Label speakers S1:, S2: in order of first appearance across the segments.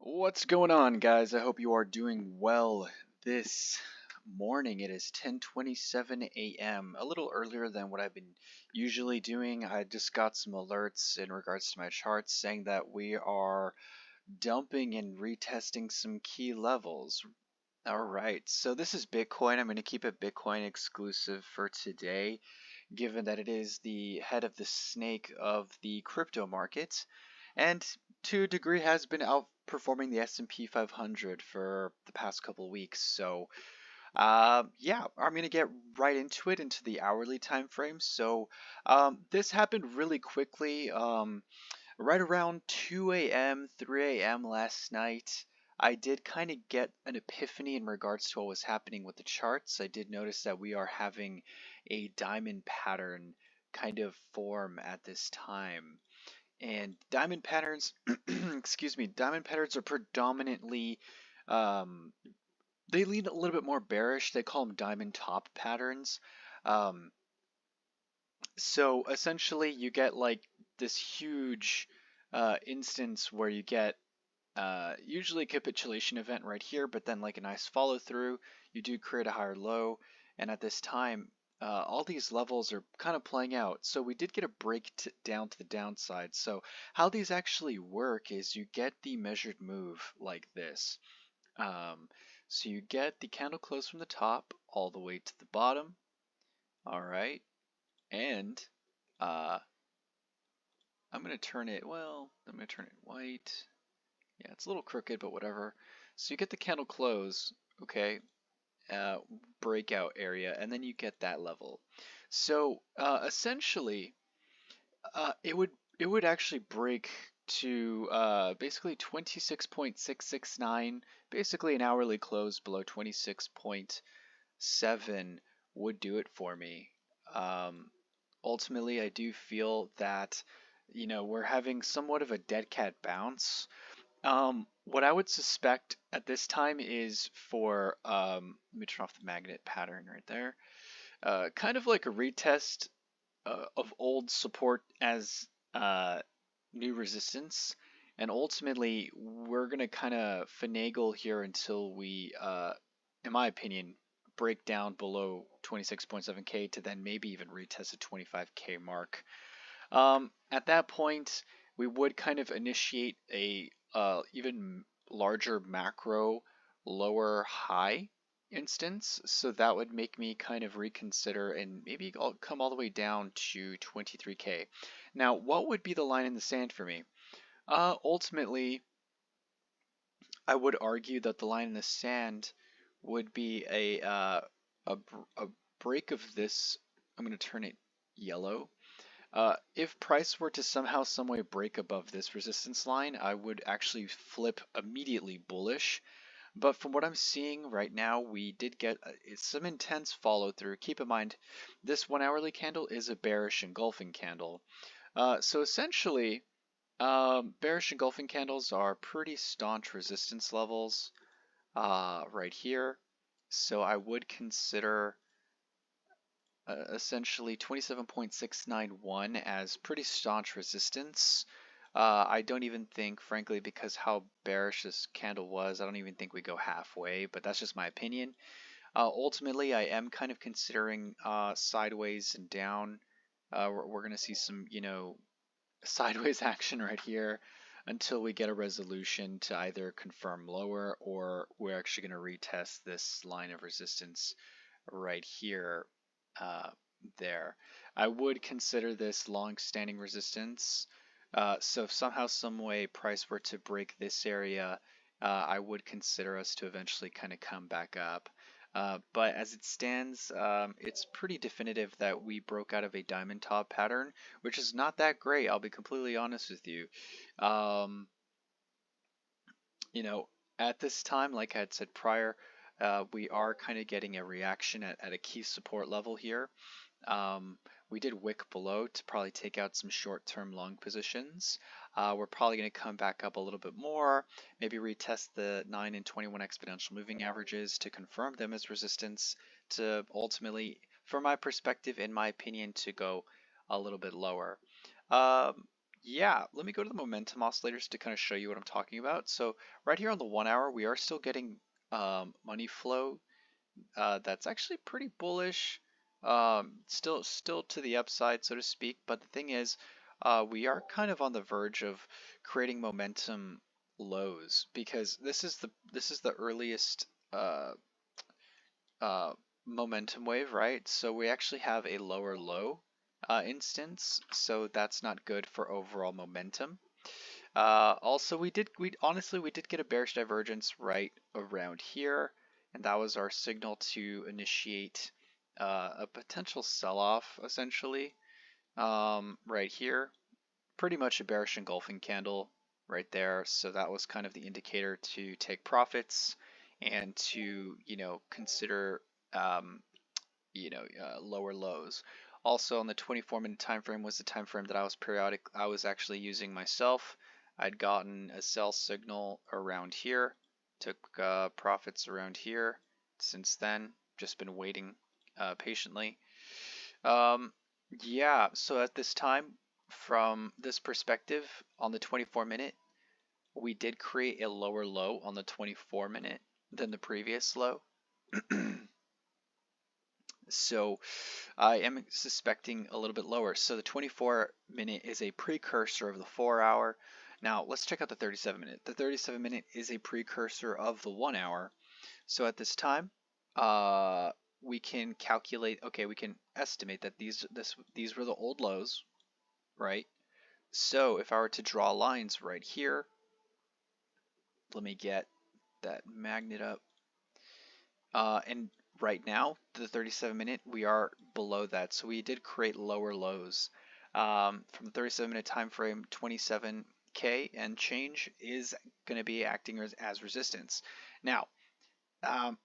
S1: What's going on, guys? I hope you are doing well this morning. It is 10:27 a.m., a little earlier than what I've been usually doing. I just got some alerts in regards to my charts saying that we are dumping and retesting some key levels. All right, so this is Bitcoin. I'm going to keep it Bitcoin exclusive for today, given that it is the head of the snake of the crypto market, and to a degree has been outperforming the S&P 500 for the past couple of weeks. So, yeah, I'm gonna get right into the hourly time frame. So, this happened really quickly. Right around 2 a.m., 3 a.m. last night, I did kind of get an epiphany in regards to what was happening with the charts. I did notice that we are having a diamond pattern kind of form at this time. And diamond patterns, excuse me, diamond patterns are predominantly, um, they lean a little bit more bearish. They call them diamond top patterns. Um, so essentially, you get like this huge instance where you get usually a capitulation event right here, but then like a nice follow through. You do create a higher low, and at this time, all these levels are kind of playing out. So we did get a break down to the downside. So how these actually work is you get the measured move like this. Um, so you get the candle close from the top all the way to the bottom. All right, and uh, I'm gonna turn it. Well, I'm gonna turn it white. Yeah, it's a little crooked, but whatever. So you get the candle close, okay, uh, breakout area, and then you get that level. So essentially, it would actually break to basically 26.669, basically an hourly close below 26.7 would do it for me. Um, Ultimately, I do feel that we're having somewhat of a dead cat bounce. What I would suspect at this time is for let me turn off the magnet pattern right there. Kind of like a retest of old support as new resistance, and ultimately we're gonna kind of finagle here until we, in my opinion, break down below 26.7k to then maybe even retest the 25k mark. At that point, we would kind of initiate a even larger macro lower high instance. So that would make me kind of reconsider and maybe I'll come all the way down to 23k. Now, what would be the line in the sand for me? Ultimately, I would argue that the line in the sand would be a break of this. I'm going to turn it yellow. If price were to somehow, some way break above this resistance line, I would actually flip immediately bullish. But from what I'm seeing right now, we did get some intense follow through. Keep in mind, this 1 hourly candle is a bearish engulfing candle. So essentially, bearish engulfing candles are pretty staunch resistance levels right here. So I would consider essentially 27.691 as pretty staunch resistance. I don't even think, frankly, because how bearish this candle was, I don't even think we go halfway, but that's just my opinion. Ultimately, I am kind of considering sideways and down. We're going to see some, sideways action right here until we get a resolution to either confirm lower or we're actually going to retest this line of resistance right here. uh, there. I would consider this long-standing resistance. So if somehow, some way, price were to break this area, I would consider us to eventually kind of come back up. But as it stands, it's pretty definitive that we broke out of a diamond top pattern, which is not that great. I'll be completely honest with you. Um, you know, at this time, like I had said prior, we are kind of getting a reaction at a key support level here. We did wick below to probably take out some short-term long positions. We're probably going to come back up a little bit more, maybe retest the 9 and 21 exponential moving averages to confirm them as resistance to ultimately, from my perspective, in my opinion, to go a little bit lower. Um, Yeah, let me go to the momentum oscillators to kind of show you what I'm talking about. So right here on the 1 hour, we are still getting money flow that's actually pretty bullish, still to the upside, so to speak. But the thing is, we are kind of on the verge of creating momentum lows because this is the earliest uh, momentum wave, right? So we actually have a lower low instance, so that's not good for overall momentum. Also, we honestly we did get a bearish divergence right around here, and that was our signal to initiate a potential sell-off, essentially, right here. Pretty much a bearish engulfing candle right there. So that was kind of the indicator to take profits and to, consider, um, lower lows. Also on the 24-minute time frame was the time frame that I was actually using myself. I'd gotten a sell signal around here, took profits around here. Since then, just been waiting patiently. Um, yeah, so at this time, from this perspective, on the 24-minute, we did create a lower low on the 24-minute than the previous low. So I am suspecting a little bit lower. So the 24-minute is a precursor of the 4 hour. Now let's check out the 37-minute. The 37-minute is a precursor of the 1 hour. So at this time, we can calculate. Okay, we can estimate that these were the old lows, right? So if I were to draw lines right here, let me get that magnet up. And right now, the 37-minute, we are below that. So we did create lower lows. From the 37-minute time frame, 27K and change is going to be acting as resistance. Now, um,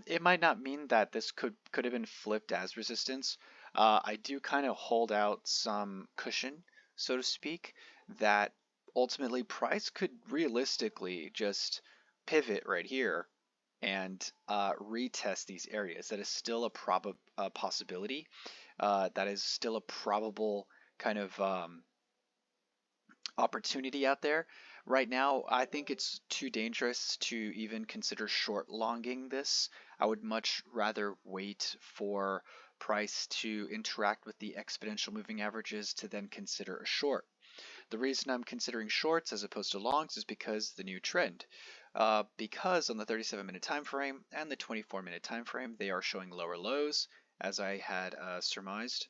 S1: it might not mean that this could have been flipped as resistance. I do kind of hold out some cushion, so to speak, that ultimately price could realistically just pivot right here and retest these areas. That is still a possibility. That is still a probable kind of opportunity out there. Right now, I think it's too dangerous to even consider short longing this. I would much rather wait for price to interact with the exponential moving averages to then consider a short. The reason I'm considering shorts as opposed to longs is because the new trend. Because on the 37-minute time frame and the 24-minute time frame, they are showing lower lows, as I had surmised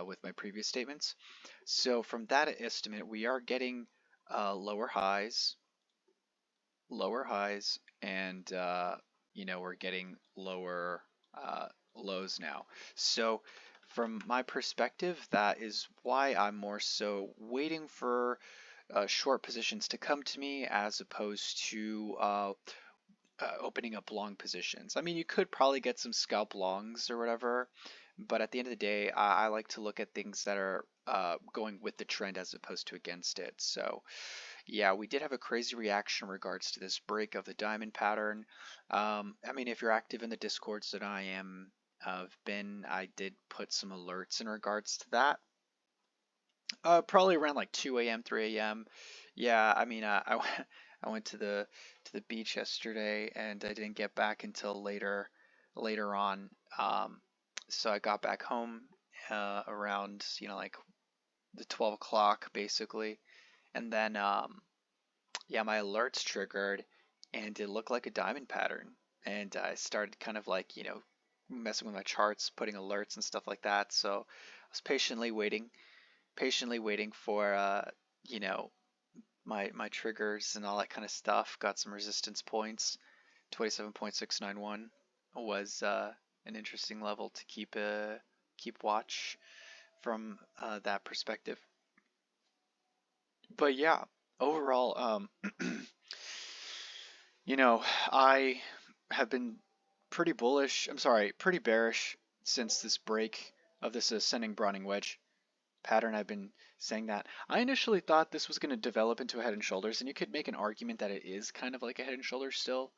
S1: with my previous statements. So from that estimate, we are getting lower highs, and we're getting lower lows now. So from my perspective, that is why I'm more so waiting for short positions to come to me as opposed to opening up long positions. I mean, you could probably get some scalp longs or whatever, but at the end of the day, I like to look at things that are going with the trend as opposed to against it. So yeah, we did have a crazy reaction in regards to this break of the diamond pattern. I mean, if you're active in the discords that I am, I did put some alerts in regards to that. Probably around like 2 a.m., 3 a.m. Yeah, I mean, I went to the beach yesterday and I didn't get back until later on. So I got back home around like the 12 o'clock basically, and then yeah, my alerts triggered and it looked like a diamond pattern, and I started kind of like messing with my charts, putting alerts and stuff like that. So I was patiently waiting for you know my triggers and all that kind of stuff. Got some resistance points. 27.691 was an interesting level to keep watch from that perspective. But yeah, overall, I have been pretty bullish. I'm sorry, pretty bearish since this break of this ascending broadening wedge pattern. I've been saying that. I initially thought this was going to develop into a head and shoulders, and you could make an argument that it is kind of like a head and shoulders still,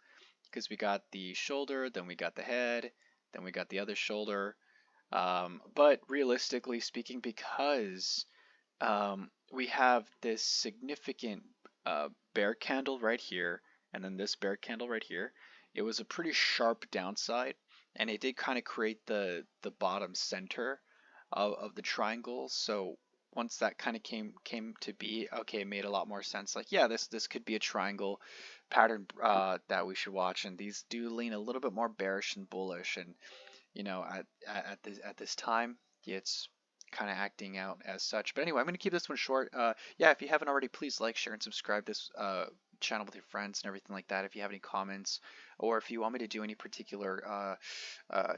S1: because we got the shoulder, then we got the head, then we got the other shoulder. But realistically speaking, because we have this significant bear candle right here, and then this bear candle right here. It was a pretty sharp downside, and it did kind of create the bottom center of the triangle. So once that kind of came to be, okay, it made a lot more sense. Like, yeah, this could be a triangle pattern that we should watch, and these do lean a little bit more bearish and bullish, and at this time, it's kind of acting out as such. But anyway, I'm going to keep this one short. Yeah, if you haven't already, please like, share, and subscribe this channel with your friends and everything like that. If you have any comments, or if you want me to do any particular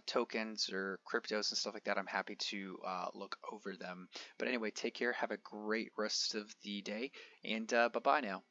S1: tokens or cryptos and stuff like that, I'm happy to look over them. But anyway, take care. Have a great rest of the day, and bye bye now.